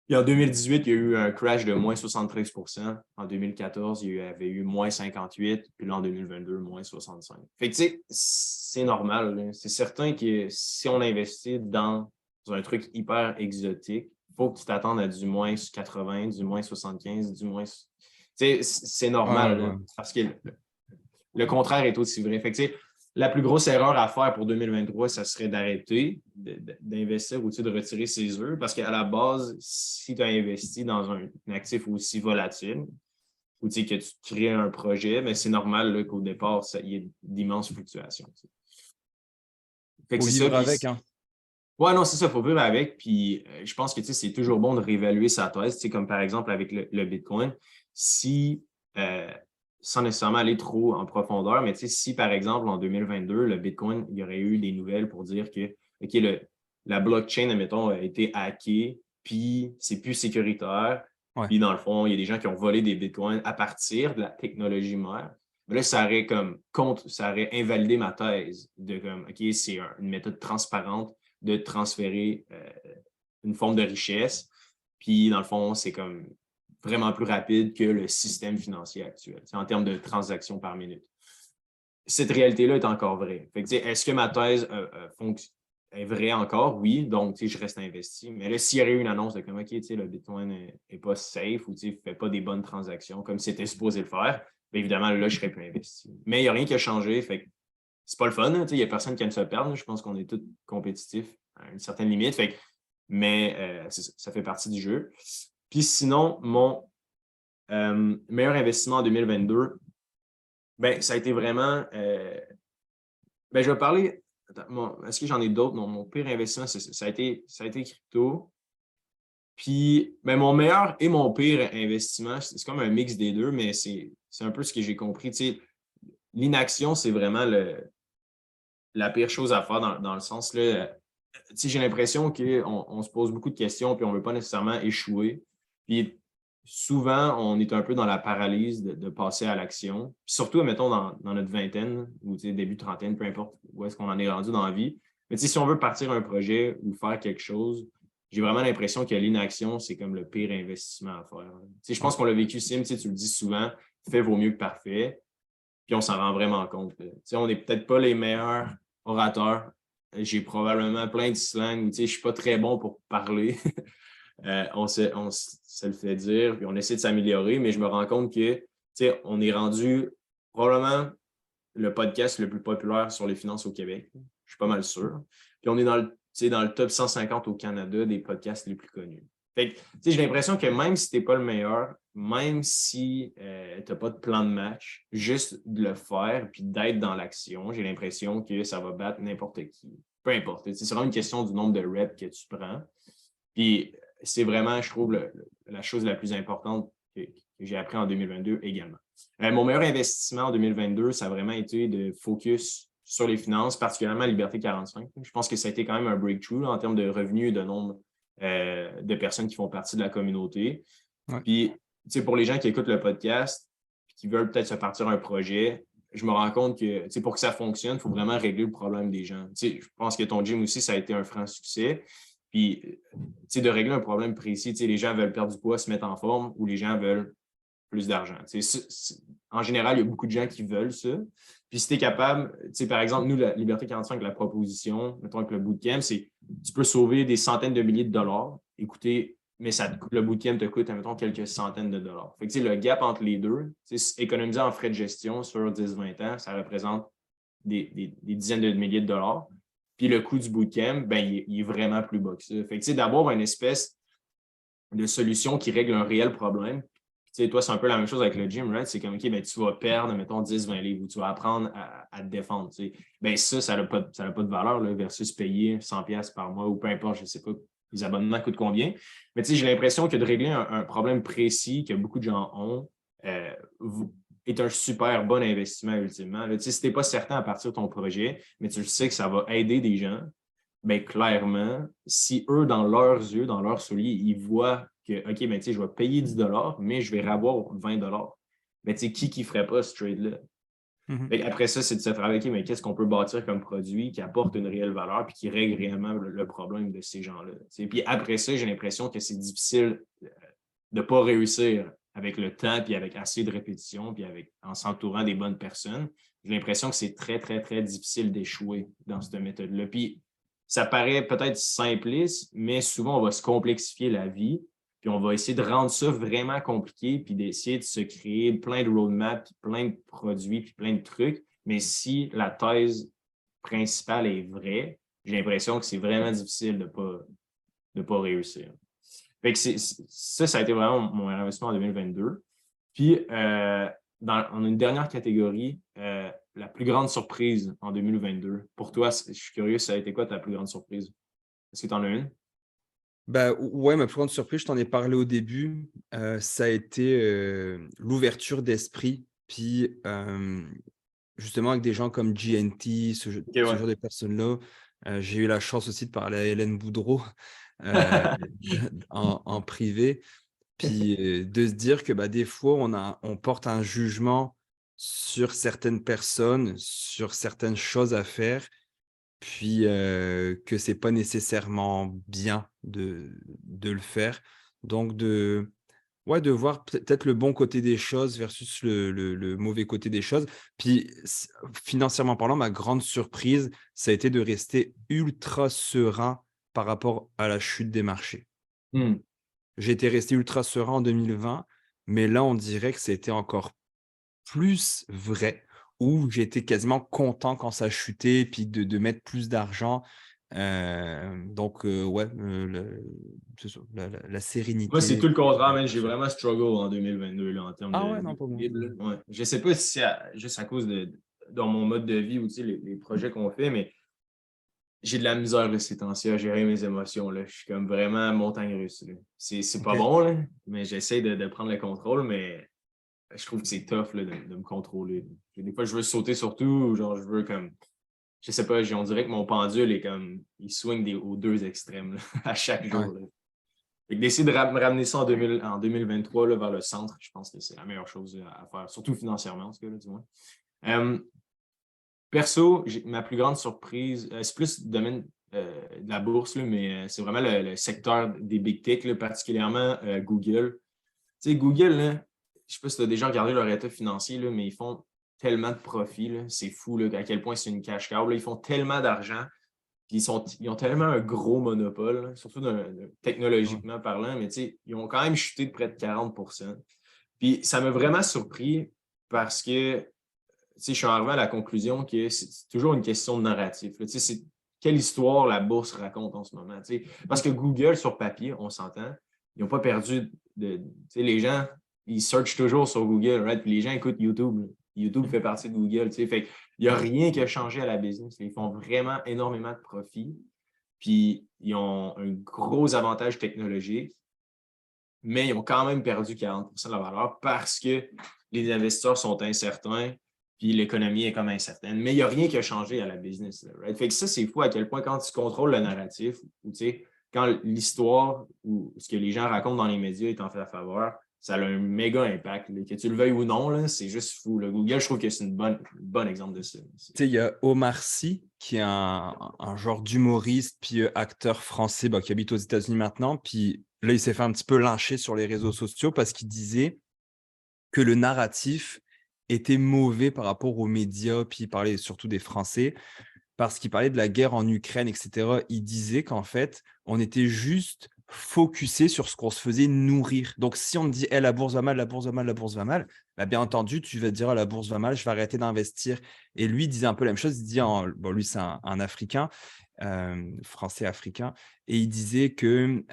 puis en 2018, il y a eu un crash de moins 73 En 2014, il y avait eu moins 58 puis là, en 2022, moins 65. Fait que, tu sais, c'est normal, là. C'est certain que si on investit dans un truc hyper exotique, il faut que tu t'attendes à du moins 80, du moins 75, du moins. Tu sais, c'est Ouais, normal, là, ouais. parce que le contraire est aussi vrai. Fait que, tu sais, la plus grosse erreur à faire pour 2023, ça serait d'arrêter d'investir ou de retirer ses œufs parce qu'à la base, si tu as investi dans un actif aussi volatile ou que tu crées un projet, mais c'est normal là, qu'au départ, il y ait d'immenses fluctuations. T'sais. Fait que Faut c'est ça. vivre Puis, avec, hein. ouais, non, c'est ça, il faut vivre avec. Puis, je pense que c'est toujours bon de réévaluer sa thèse, comme par exemple avec le Bitcoin. Si euh, sans nécessairement aller trop en profondeur, mais si par exemple en 2022, le Bitcoin, il y aurait eu des nouvelles pour dire que OK, la blockchain, admettons, a été hackée, puis c'est plus sécuritaire, Ouais. puis dans le fond, il y a des gens qui ont volé des Bitcoins à partir de la technologie mère. Mais là, ça aurait invalidé ma thèse de comme, OK, c'est une méthode transparente de transférer une forme de richesse. Puis, dans le fond, c'est comme vraiment plus rapide que le système financier actuel, en termes de transactions par minute. Cette réalité-là est encore vraie. Fait que, est-ce que ma thèse est vraie encore? Oui, donc je reste investi. Mais là, s'il y aurait eu une annonce de comme, OK, le Bitcoin n'est pas safe ou ne fait pas des bonnes transactions comme c'était supposé le faire, bien évidemment, là, je serais plus investi. Mais il n'y a rien qui a changé. Fait que c'est pas le fun. Il n'y a personne qui aime se perdre. Je pense qu'on est tous compétitifs à une certaine limite. Fait que, mais ça fait partie du jeu. Puis sinon, mon meilleur investissement en 2022, ben, ça a été vraiment. Ben, je vais parler. Est-ce que j'en ai d'autres? Non, mon pire investissement, ça a été crypto. Puis, ben, mon meilleur et mon pire investissement, c'est comme un mix des deux, mais c'est un peu ce que j'ai compris. L'inaction, c'est vraiment la pire chose à faire dans le sens là. J'ai l'impression qu'on se pose beaucoup de questions puis on ne veut pas nécessairement échouer. Puis souvent, on est un peu dans la paralyse de passer à l'action. Puis surtout, mettons, dans notre vingtaine ou début trentaine, peu importe où est-ce qu'on en est rendu dans la vie. Mais si on veut partir un projet ou faire quelque chose, j'ai vraiment l'impression que l'inaction, c'est comme le pire investissement à faire. Je pense qu'on l'a vécu, Sim, tu le dis souvent, fait vaut mieux que parfait. Puis on s'en rend vraiment compte. On n'est peut-être pas les meilleurs orateurs. J'ai probablement plein de slang. Je ne suis pas très bon pour parler. On se le fait dire, puis on essaie de s'améliorer, mais je me rends compte que on est rendu probablement le podcast le plus populaire sur les finances au Québec. Je suis pas mal sûr. Puis on est dans le top 150 au Canada des podcasts les plus connus. Fait que, j'ai l'impression que même si tu n'es pas le meilleur, même si tu n'as pas de plan de match, juste de le faire puis d'être dans l'action, j'ai l'impression que ça va battre n'importe qui. Peu importe. C'est vraiment une question du nombre de reps que tu prends. Puis c'est vraiment, je trouve, la chose la plus importante que j'ai appris en 2022 également. Mon meilleur investissement en 2022, ça a vraiment été de focus sur les finances, particulièrement Liberté 45. Je pense que ça a été quand même un breakthrough là, en termes de revenus et de nombre de personnes qui font partie de la communauté. Ouais. Puis, pour les gens qui écoutent le podcast et qui veulent peut-être se partir un projet, je me rends compte que pour que ça fonctionne, il faut vraiment régler le problème des gens. Je pense que ton gym aussi, ça a été un franc succès. Puis, de régler un problème précis, les gens veulent perdre du poids, se mettre en forme, ou les gens veulent plus d'argent. En général, il y a beaucoup de gens qui veulent ça. Puis, si tu es capable, par exemple, nous, la Liberté 45, la proposition, mettons avec le bootcamp, c'est tu peux sauver des centaines de milliers de dollars. Écoutez, mais le bootcamp te coûte, mettons, quelques centaines de dollars. Fait que, le gap entre les deux, économiser en frais de gestion sur 10-20 ans, ça représente des dizaines de milliers de dollars. Puis le coût du bootcamp, ben, il est vraiment plus bas que ça. Fait que, d'avoir une espèce de solution qui règle un réel problème. Toi, c'est un peu la même chose avec le gym, right? C'est comme, OK, ben, tu vas perdre, mettons, 10-20 livres ou tu vas apprendre à te défendre. Ben, ça n'a pas de valeur là, versus payer 100$ par mois ou peu importe, je ne sais pas, les abonnements coûtent combien. Mais j'ai l'impression que de régler un problème précis que beaucoup de gens ont, est un super bon investissement ultimement. Là, si tu n'es pas certain à partir de ton projet, mais tu sais que ça va aider des gens, bien clairement, si eux, dans leurs yeux, dans leurs souliers, ils voient que, OK, ben, je vais payer 10$, mais je vais avoir 20$, ben, qui ne ferait pas ce trade-là? Après ça, c'est de se travailler, OK, mais qu'est-ce qu'on peut bâtir comme produit qui apporte une réelle valeur puis qui règle réellement le problème de ces gens-là? Puis après ça, j'ai l'impression que c'est difficile de ne pas réussir avec le temps, puis avec assez de répétition, puis en s'entourant des bonnes personnes. J'ai l'impression que c'est très, très, très difficile d'échouer dans cette méthode-là. Puis ça paraît peut-être simpliste, mais souvent, on va se complexifier la vie, puis on va essayer de rendre ça vraiment compliqué, puis d'essayer de se créer plein de roadmaps, puis plein de produits, puis plein de trucs. Mais si la thèse principale est vraie, j'ai l'impression que c'est vraiment difficile de ne pas réussir. Fait que ça a été vraiment mon investissement en 2022. Puis, on a une dernière catégorie, la plus grande surprise en 2022. Pour toi, je suis curieux, ça a été quoi ta plus grande surprise? Est-ce que tu en as une? Bah, ouais, ma plus grande surprise, je t'en ai parlé au début, ça a été, l'ouverture d'esprit Puis, justement, avec des gens comme GNT, OK, ce ouais. genre de personnes-là, j'ai eu la chance aussi de parler à Hélène Boudreau euh, en privé. Puis de se dire que bah, des fois, on porte un jugement sur certaines personnes, sur certaines choses à faire, puis que c'est pas nécessairement bien de le faire. Donc ouais, de voir peut-être le bon côté des choses versus le mauvais côté des choses. Puis financièrement parlant, ma grande surprise, ça a été de rester ultra serein par rapport à la chute des marchés. Hmm. J'étais resté ultra serein en 2020, mais là, on dirait que c'était encore plus vrai, où j'étais quasiment content quand ça chutait, puis de mettre plus d'argent. Donc ouais, c'est ça, la Moi, c'est sérénité tout le contraire, man. J'ai financière. vraiment struggle en 2022 là, en termes Ah ouais, non, pas moi. d'équilibre, là. Ouais. Je sais pas si c'est juste à cause dans mon mode de vie ou tu sais, les projets qu'on fait, mais j'ai de la misère là, ces temps-ci à gérer mes émotions. Là. Je suis comme vraiment montagne russe. Là. C'est pas OK. bon, là, mais j'essaie de prendre le contrôle, mais je trouve que c'est tough là, de me contrôler. Des fois, je veux sauter sur tout, ou genre je veux comme. Je sais pas, on dirait que mon pendule est comme. Il swing aux deux extrêmes là, à chaque Ouais. jour. Là. Fait que d'essayer de me ramener ça en 2023 là, vers le centre, je pense que c'est la meilleure chose à faire, surtout financièrement, en tout cas, là, du moins. Euh, Perso, ma plus grande surprise, c'est plus le domaine de la bourse, là, mais c'est vraiment le secteur des big tech, là, particulièrement Google. Tu sais, Google, là, je ne sais pas si tu as déjà regardé leur état financier, là, mais ils font tellement de profits. C'est fou là, à quel point c'est une cash cow. Là. Ils font tellement d'argent. Ils ont tellement un gros monopole, là, surtout Ouais. technologiquement parlant, mais tu sais, ils ont quand même chuté de près de 40%. Puis ça m'a vraiment surpris parce que je suis arrivé à la conclusion que c'est toujours une question de narratif. Là. C'est quelle histoire la bourse raconte en ce moment. Parce que Google, sur papier, on s'entend, ils n'ont pas perdu de. Les gens, ils searchent toujours sur Google, right? Puis les gens écoutent YouTube. Là. YouTube fait partie de Google. Fait il n'y a rien qui a changé à la business. Ils font vraiment énormément de profits. Puis ils ont un gros avantage technologique, mais ils ont quand même perdu 40% de la valeur parce que les investisseurs sont incertains, puis l'économie est comme incertaine. Mais il n'y a rien qui a changé à la business. Là, right? Fait que ça, c'est fou à quel point quand tu contrôles le narratif, ou quand l'histoire ou ce que les gens racontent dans les médias est en fait à faveur, ça a un méga impact. Là. Que tu le veuilles ou non, c'est juste fou. Là. Google, je trouve que c'est un bon exemple de ça. Tu sais, il y a Omar Sy, qui est un genre d'humoriste, puis acteur français bah, qui habite aux États-Unis maintenant. Puis là, il s'est fait un petit peu lyncher sur les réseaux sociaux parce qu'il disait que le narratif était mauvais par rapport aux médias, puis il parlait surtout des Français, parce qu'il parlait de la guerre en Ukraine, etc. Il disait qu'en fait, on était juste focusé sur ce qu'on se faisait nourrir. Donc, si on te dit, hey, la bourse va mal, la bourse va mal, la bourse va mal, bah, bien entendu, tu vas te dire, ah, la bourse va mal, je vais arrêter d'investir. Et lui, il disait un peu la même chose. Il dit, bon, lui, c'est un Africain, français africain, et il disait que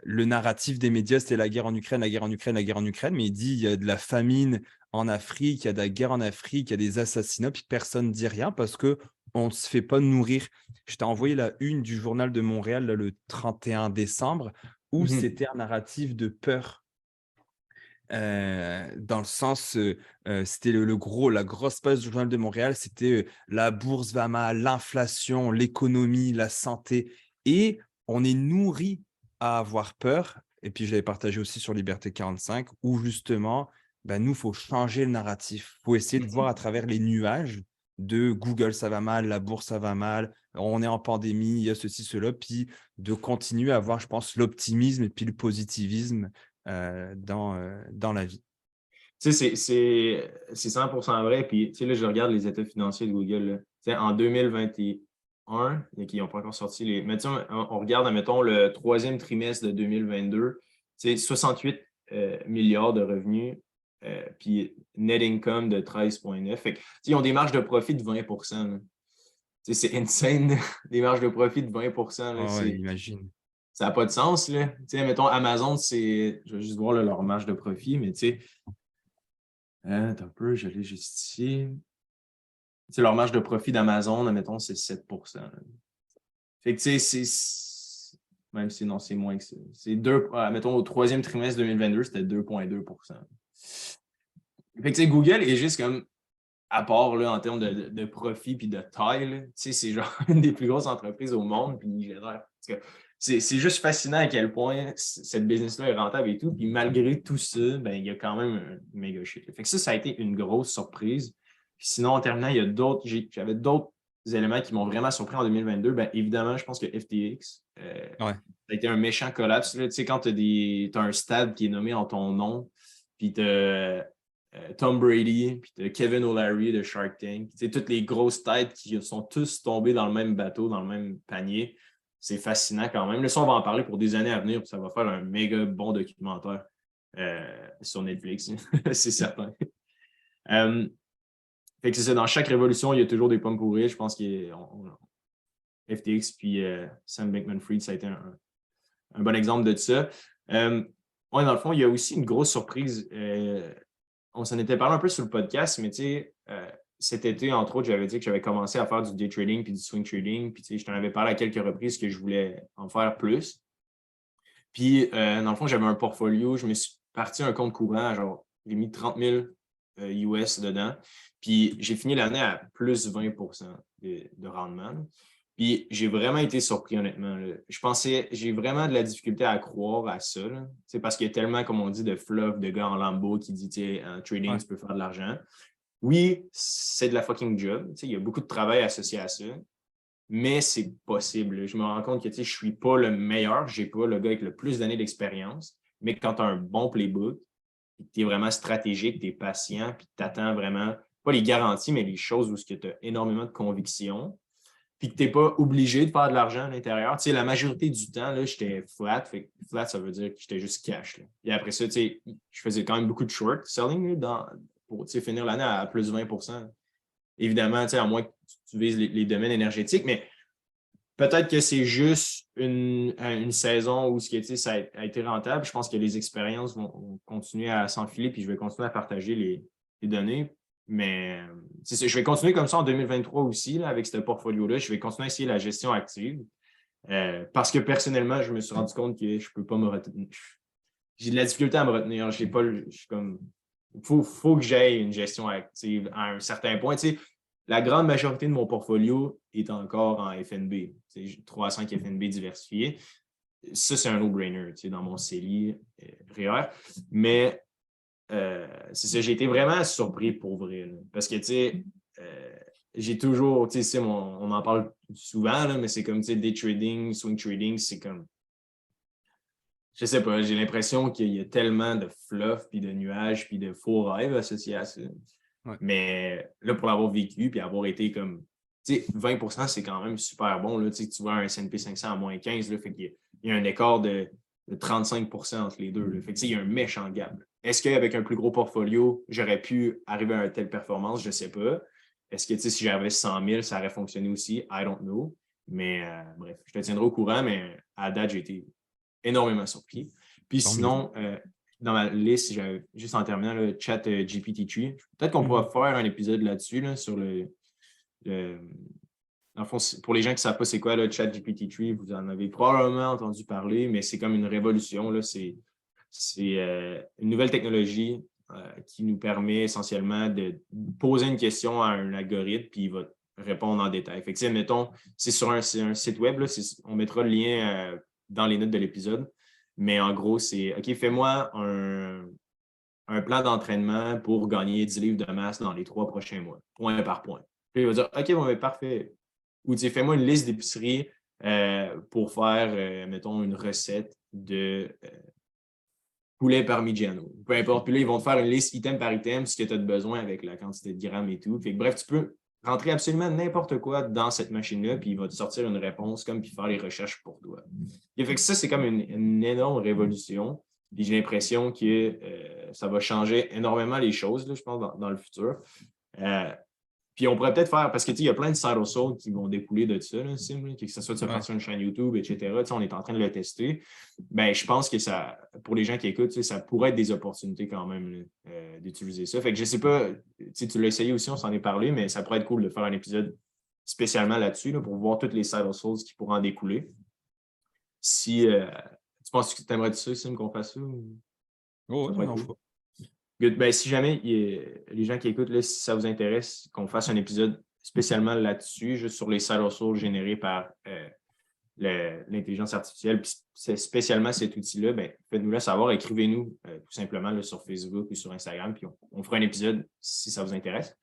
le narratif des médias, c'était la guerre en Ukraine, la guerre en Ukraine, la guerre en Ukraine, mais il dit, il y a de la famine en Afrique, il y a de la guerre en Afrique, il y a des assassinats, puis personne ne dit rien parce que on ne se fait pas nourrir. Je t'ai envoyé la une du journal de Montréal là, le 31 décembre où Mm-hmm. c'était un narratif de peur. Dans le sens, c'était la grosse page du journal de Montréal, c'était la bourse va mal, l'inflation, l'économie, la santé. Et on est nourri à avoir peur. Et puis, je l'avais partagé aussi sur Liberté 45, où justement, ben, nous, il faut changer le narratif. Il faut essayer de voir à travers les nuages de Google, ça va mal, la bourse, ça va mal, on est en pandémie, il y a ceci, cela, puis de continuer à avoir, je pense, l'optimisme et puis le positivisme dans la vie. Tu sais, c'est 100% vrai. Puis, tu sais, là, je regarde les états financiers de Google. Là. Tu sais, en 2021, qui n'ont pas encore sorti les. Mais tu sais, on regarde, admettons, le troisième trimestre de 2022, tu sais, 68 milliards de revenus, puis net income de 13,9. Fait que, tu sais, ils ont des marges de profit de 20%. Là. Tu sais, c'est insane, des marges de profit de 20%. Là. Ah ouais, imagine. Ça n'a pas de sens. Là. Tu sais, mettons, Amazon, je vais juste voir là, leur marge de profit, mais tu sais, attends un peu, je l'ai juste ici. Tu leur marge de profit d'Amazon, admettons, c'est 7%. Là. Fait que, tu sais, même si non, c'est moins que ça. C'est 2, mettons, au troisième trimestre 2022, c'était 2,2%. Fait que, tu sais, Google est juste comme, à part là, en termes de profit puis de taille, là, tu sais, c'est genre une des plus grosses entreprises au monde. Puis c'est juste fascinant à quel point cette business-là est rentable et tout. Puis malgré tout ça, ben, il y a quand même un méga shit. Fait que ça a été une grosse surprise. Puis sinon, en terminant, il y a d'autres, j'avais d'autres éléments qui m'ont vraiment surpris en 2022. Ben, évidemment, je pense que FTX, Ouais. ça a été un méchant collapse. Là. Tu sais, quand tu as un stade qui est nommé en ton nom, puis tu as Tom Brady, puis tu as Kevin O'Leary de Shark Tank, tu sais, toutes les grosses têtes qui sont tous tombées dans le même bateau, dans le même panier. C'est fascinant quand même. Là, ça, on va en parler pour des années à venir, puis ça va faire un méga bon documentaire sur Netflix, c'est certain. Fait que c'est ça, dans chaque révolution, il y a toujours des pommes pourries. Je pense que FTX puis Sam Bankman-Fried, ça a été un bon exemple de ça. Ouais, dans le fond, il y a aussi une grosse surprise. On s'en était parlé un peu sur le podcast, mais tu sais, cet été, entre autres, j'avais dit que j'avais commencé à faire du day trading puis du swing trading. Puis tu sais, je t'en avais parlé à quelques reprises que je voulais en faire plus. Puis, dans le fond, j'avais un portfolio. Je me suis parti un compte courant, genre, j'ai mis 30 000 US dedans. Puis, j'ai fini l'année à plus 20 de rendement. Puis, j'ai vraiment été surpris, honnêtement. Là. Je pensais, j'ai vraiment de la difficulté à croire à ça. C'est parce qu'il y a tellement, comme on dit, de fluff, de gars en Lambo qui dit, tu sais, en trading, Ouais. tu peux faire de l'argent. Oui, c'est de la fucking job. Il y a beaucoup de travail associé à ça mais c'est possible. Je me rends compte que je ne suis pas le meilleur, je n'ai pas le gars avec le plus d'années d'expérience, mais quand tu as un bon playbook, tu es vraiment stratégique, tu es patient, puis tu attends vraiment, pas les garanties, mais les choses où tu as énormément de conviction, puis que tu n'es pas obligé de faire de l'argent à l'intérieur. Tu sais, la majorité du temps, là, j'étais flat. Fait que flat, ça veut dire que j'étais juste cash. Là. Et après ça, tu sais, je faisais quand même beaucoup de short selling pour finir l'année à plus de 20 évidemment, à moins que tu vises les domaines énergétiques, mais peut-être que c'est juste une saison où ça a été rentable. Je pense que les expériences vont continuer à s'enfiler, puis je vais continuer à partager les données. Mais je vais continuer comme ça en 2023 aussi, là, avec ce portfolio-là. Je vais continuer à essayer la gestion active. Parce que personnellement, je me suis rendu compte que je ne peux pas me retenir. J'ai de la difficulté à me retenir. J'ai pas, je suis comme. Faut que j'aie une gestion active à un certain point. La grande majorité de mon portfolio est encore en FNB. 3 à 5 FNB diversifiés. Ça, c'est un no-brainer dans mon CELI REER. Mais c'est ça, j'ai été vraiment surpris pour vrai. Là, parce que, j'ai toujours, on en parle souvent, là, mais c'est comme, day trading, swing trading, c'est comme, je sais pas, j'ai l'impression qu'il y a tellement de fluff, puis de nuages, puis de faux rêves associés à ça. Ouais. Mais là, pour l'avoir vécu, puis avoir été comme, 20 c'est quand même super bon. Là, tu vois un S&P 500 à moins 15, là, fait qu'il y a un écart de 35 entre les deux. Là. Fait que, il y a un méchant gap. Est-ce qu'avec un plus gros portfolio, j'aurais pu arriver à une telle performance? Je ne sais pas. Est-ce que si j'avais 100 000, ça aurait fonctionné aussi? I don't know. Mais bref, je te tiendrai au courant, mais à date, j'ai été énormément surpris. Puis Tant mieux. sinon, dans ma liste, j'avais juste en terminant le chat GPT-3. Peut-être qu'on pourra Mhm. faire un épisode là-dessus, là, sur dans le fond, pour les gens qui ne savent pas c'est quoi le chat GPT-3, vous en avez probablement entendu parler, mais c'est comme une révolution. Là. C'est une nouvelle technologie qui nous permet essentiellement de poser une question à un algorithme, puis il va répondre en détail. Fait que, mettons, c'est un site web, là, on mettra le lien dans les notes de l'épisode. Mais en gros, c'est OK, fais-moi un plan d'entraînement pour gagner 10 livres de masse dans les 3 prochains mois, point par point. Puis il va dire OK, bon, mais parfait. Ou fais-moi une liste d'épicerie pour faire, mettons, une recette de poulet parmigiano. Peu importe. Puis là, ils vont te faire une liste item par item, ce que tu as de besoin avec la quantité de grammes et tout. Fait que, bref, tu peux rentrer absolument n'importe quoi dans cette machine-là, puis il va te sortir une réponse comme puis faire les recherches pour toi. Et fait que ça, c'est comme une énorme révolution. Puis j'ai l'impression que ça va changer énormément les choses, là, je pense, dans le futur. Puis on pourrait peut-être faire, parce que il y a plein de side hustles qui vont découler de ça, là, Sim, là, que ce soit de se Ouais. partir une chaîne YouTube, etc. On est en train de le tester. Ben, je pense que ça, pour les gens qui écoutent, ça pourrait être des opportunités quand même là, d'utiliser ça. Fait que je sais pas, tu l'as essayé aussi, on s'en est parlé, mais ça pourrait être cool de faire un épisode spécialement là-dessus là, pour voir toutes les side hustles qui pourront en découler. Si tu penses que tu aimerais ça, Sim, qu'on fasse ça? Oh, Ça ouais, pourrait être non, cool. Good. Ben, si jamais les gens qui écoutent, là, si ça vous intéresse, qu'on fasse un épisode spécialement là-dessus, juste sur les side hustles générés par l'intelligence artificielle, puis c'est spécialement cet outil-là, ben, faites-nous le savoir, écrivez-nous tout simplement là, sur Facebook ou sur Instagram, puis on fera un épisode si ça vous intéresse.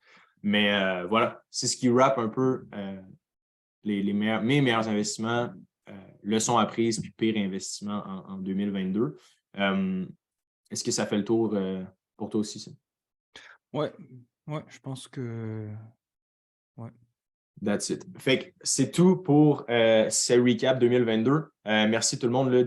Mais voilà, c'est ce qui wrap un peu mes meilleurs investissements, leçons apprises, puis pire investissement en 2022. Est-ce que ça fait le tour pour toi aussi, ça? Ouais, ouais, je pense que ouais. That's it. Fait que c'est tout pour ce recap 2022. Merci tout le monde là,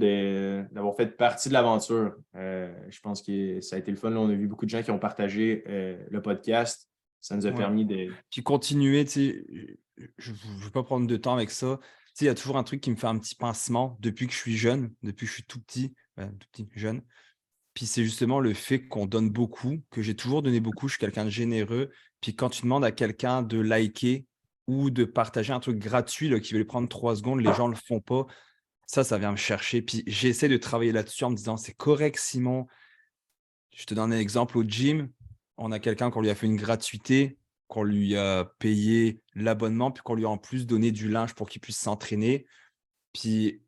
d'avoir fait partie de l'aventure. Je pense que ça a été le fun. Là. On a vu beaucoup de gens qui ont partagé le podcast. Ça nous a Ouais. permis de. Puis continuer, tu sais, je ne veux pas prendre de temps avec ça. Tu sais, il y a toujours un truc qui me fait un petit pincement depuis que je suis jeune, depuis que je suis tout petit, jeune. Puis c'est justement le fait qu'on donne beaucoup, que j'ai toujours donné beaucoup, je suis quelqu'un de généreux. Puis quand tu demandes à quelqu'un de liker ou de partager un truc gratuit là, qui veut lui prendre 3 secondes, les gens ne le font pas. Ça vient me chercher. Puis j'essaie de travailler là-dessus en me disant, c'est correct, Simon. Je te donne un exemple au gym. On a quelqu'un qu'on lui a fait une gratuité, qu'on lui a payé l'abonnement, puis qu'on lui a en plus donné du linge pour qu'il puisse s'entraîner. Puis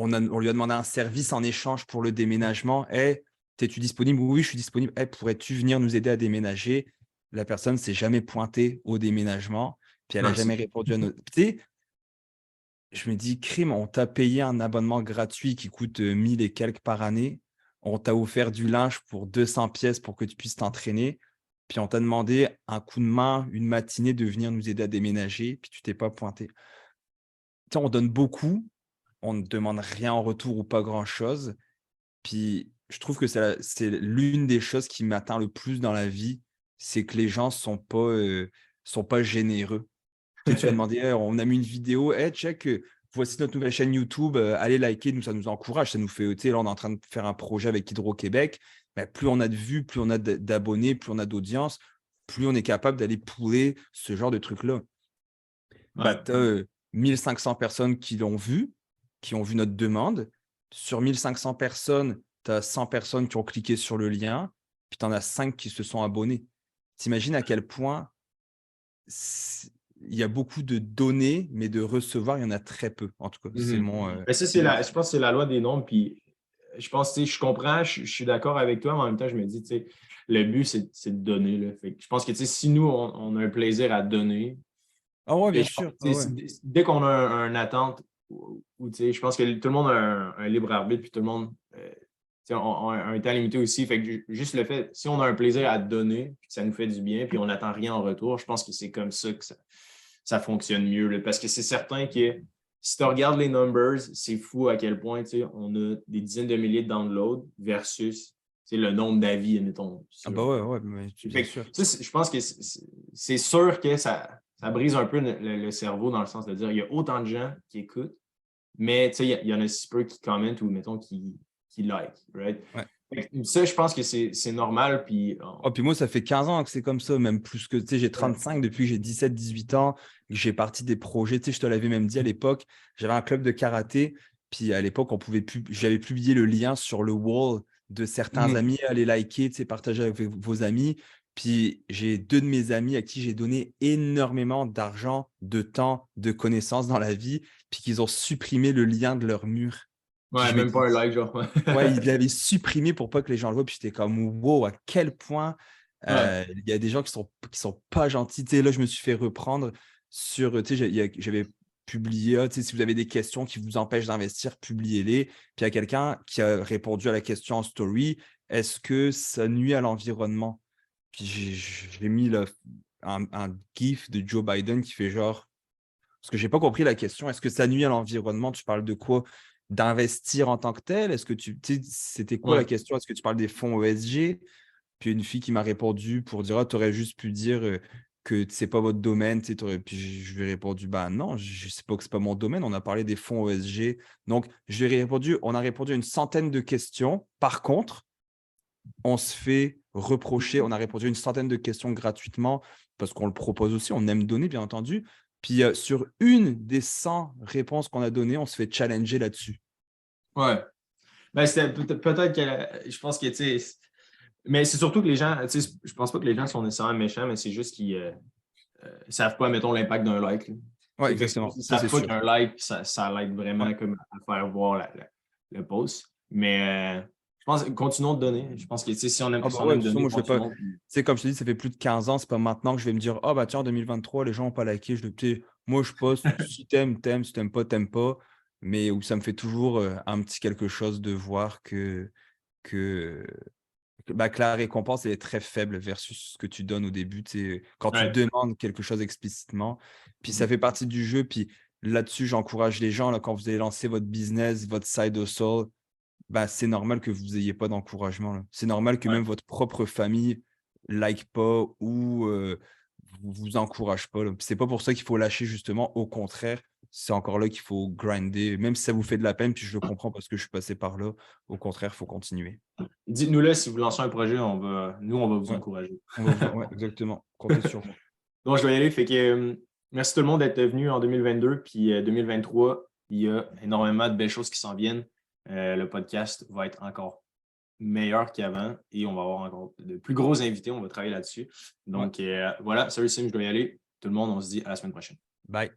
on lui a demandé un service en échange pour le déménagement. Hey, es-tu disponible? Oui, je suis disponible. Hey, pourrais-tu venir nous aider à déménager? La personne ne s'est jamais pointée au déménagement, puis elle n'a jamais répondu à notre. Tu sais, je me dis, crime, on t'a payé un abonnement gratuit qui coûte 1000 et quelques par année. On t'a offert du linge pour 200 pièces pour que tu puisses t'entraîner. Puis on t'a demandé un coup de main, une matinée de venir nous aider à déménager, puis tu t'es pas pointé. Tu sais, on donne beaucoup, on ne demande rien en retour ou pas grand-chose. Puis je trouve que c'est l'une des choses qui m'atteint le plus dans la vie, c'est que les gens sont pas généreux. Tu vas demander: «Hey, on a mis une vidéo, hey, check, voici notre nouvelle chaîne YouTube, allez liker», nous, ça nous encourage, ça nous fait, tu sais, là, on est en train de faire un projet avec Hydro-Québec, mais plus on a de vues, plus on a d'abonnés, plus on a d'audience, plus on est capable d'aller pouler ce genre de trucs-là. Ouais. Tu as 1 500 personnes qui l'ont vu, qui ont vu notre demande. Sur 1 500 personnes, tu as 100 personnes qui ont cliqué sur le lien, puis tu en as 5 qui se sont abonnés. Tu imagines à quel point il y a beaucoup de données, mais de recevoir, il y en a très peu. En tout cas, c'est mon. Mais ça, je pense que c'est la loi des nombres. Puis je pense, tu sais, je comprends, je suis d'accord avec toi, mais en même temps, je me dis, tu sais, le but, c'est de donner. Là. Fait que je pense que, tu sais, si nous, on a un plaisir à donner, Ah ouais, bien et je pense sûr. que, tu sais, dès qu'on a une attente, tu sais, je pense que tout le monde a un libre arbitre, puis tout le monde tu sais, on a un temps limité aussi. Fait que juste le fait, si on a un plaisir à donner, puis que ça nous fait du bien, puis on n'attend rien en retour, je pense que c'est comme ça que ça fonctionne mieux. Là. Parce que c'est certain que si tu regardes les numbers, c'est fou à quel point on a des dizaines de milliers de downloads versus le nombre d'avis, admettons. Ah bah ouais, mais bien sûr. Ça, je pense que c'est sûr que ça brise un peu le cerveau dans le sens de dire il y a autant de gens qui écoutent, mais il y en a si peu qui commentent ou, mettons, qui like, right? Ouais. Ça, je pense que c'est normal. Puis, Oh, puis moi, ça fait 15 ans que c'est comme ça, même plus que, tu sais, j'ai 35 depuis que j'ai 17, 18 ans, que j'ai parti des projets. Tu sais, je te l'avais même dit à l'époque, j'avais un club de karaté, puis à l'époque, j'avais publié le lien sur le wall de certains amis, allez liker, tu sais, partager avec vos amis. Puis j'ai 2 de mes amis à qui j'ai donné énormément d'argent, de temps, de connaissances dans la vie, puis qu'ils ont supprimé le lien de leur mur. Ouais, même pas un like, genre. Ouais, il l'avait supprimé pour pas que les gens le voient. Puis j'étais comme, wow, à quel point il y a des gens qui sont pas gentils. Tu sais, là, je me suis fait reprendre sur, tu sais, j'avais publié, tu sais, si vous avez des questions qui vous empêchent d'investir, publiez-les. Puis il y a quelqu'un qui a répondu à la question en story, est-ce que ça nuit à l'environnement? Puis j'ai mis un gif de Joe Biden qui fait genre, parce que j'ai pas compris la question, est-ce que ça nuit à l'environnement? Tu parles de quoi? D'investir en tant que tel? Est-ce que tu sais, c'était quoi la question? Est-ce que tu parles des fonds ESG? Puis une fille qui m'a répondu pour dire: «Ah, tu aurais juste pu dire, que c'est pas votre domaine», tu sais, puis je lui ai répondu: «Bah non, je sais pas que c'est pas mon domaine, on a parlé des fonds ESG». Donc je lui ai répondu on a répondu à une centaine de questions. Par contre, on se fait reprocher, on a répondu à une centaine de questions gratuitement parce qu'on le propose aussi, on aime donner, bien entendu. Puis, sur une des 100 réponses qu'on a données, on se fait challenger là-dessus. Ouais. Ben, peut-être que je pense que, tu sais, Mais c'est surtout que les gens, tu sais, je pense pas que les gens sont nécessairement méchants, mais c'est juste qu'ils savent pas, mettons, l'impact d'un like. Ouais, Fait que exactement. ils Ça, c'est savent pas sûr. qu'un like, ça l'aide Ouais. vraiment comme à faire voir le post. Mais je pense, continuons de donner. Je pense que tu sais, si on Ah aime, bah si on ouais, de aime toute façon, donner, moi, je vais pas. Tu continuons. Puis, sais, comme je te dis, ça fait plus de 15 ans. C'est pas maintenant que je vais me dire, oh bah tiens, en 2023, les gens n'ont pas liké. Tu sais, moi, je poste, si t'aimes, t'aimes, si t'aimes pas, t'aimes pas. Mais où ça me fait toujours un petit quelque chose de voir que, que la récompense elle est très faible versus ce que tu donnes au début. Tu sais, quand tu ouais. demandes quelque chose explicitement. Puis ça Mhm. fait partie du jeu. Puis là-dessus, j'encourage les gens, là, quand vous allez lancer votre business, votre side hustle, bah, c'est normal que vous ayez pas d'encouragement, là. C'est normal que Ouais. même votre propre famille like pas ou vous encourage pas, là. Puis c'est pas pour ça qu'il faut lâcher justement, au contraire, c'est encore là qu'il faut grinder, même si ça vous fait de la peine, puis je le comprends parce que je suis passé par là. Au contraire, il faut continuer. Dites-nous-le si vous lancez un projet, nous, on va vous Ouais, encourager. on va vous ouais, exactement, comptez sur moi. Bon, je dois y aller. Fait que merci tout le monde d'être venu en 2022. Puis 2023, il y a énormément de belles choses qui s'en viennent. Le podcast va être encore meilleur qu'avant et on va avoir encore de plus gros invités. On va travailler là-dessus. Ouais, Donc voilà, salut Sim, je dois y aller. Tout le monde, on se dit à la semaine prochaine. bye.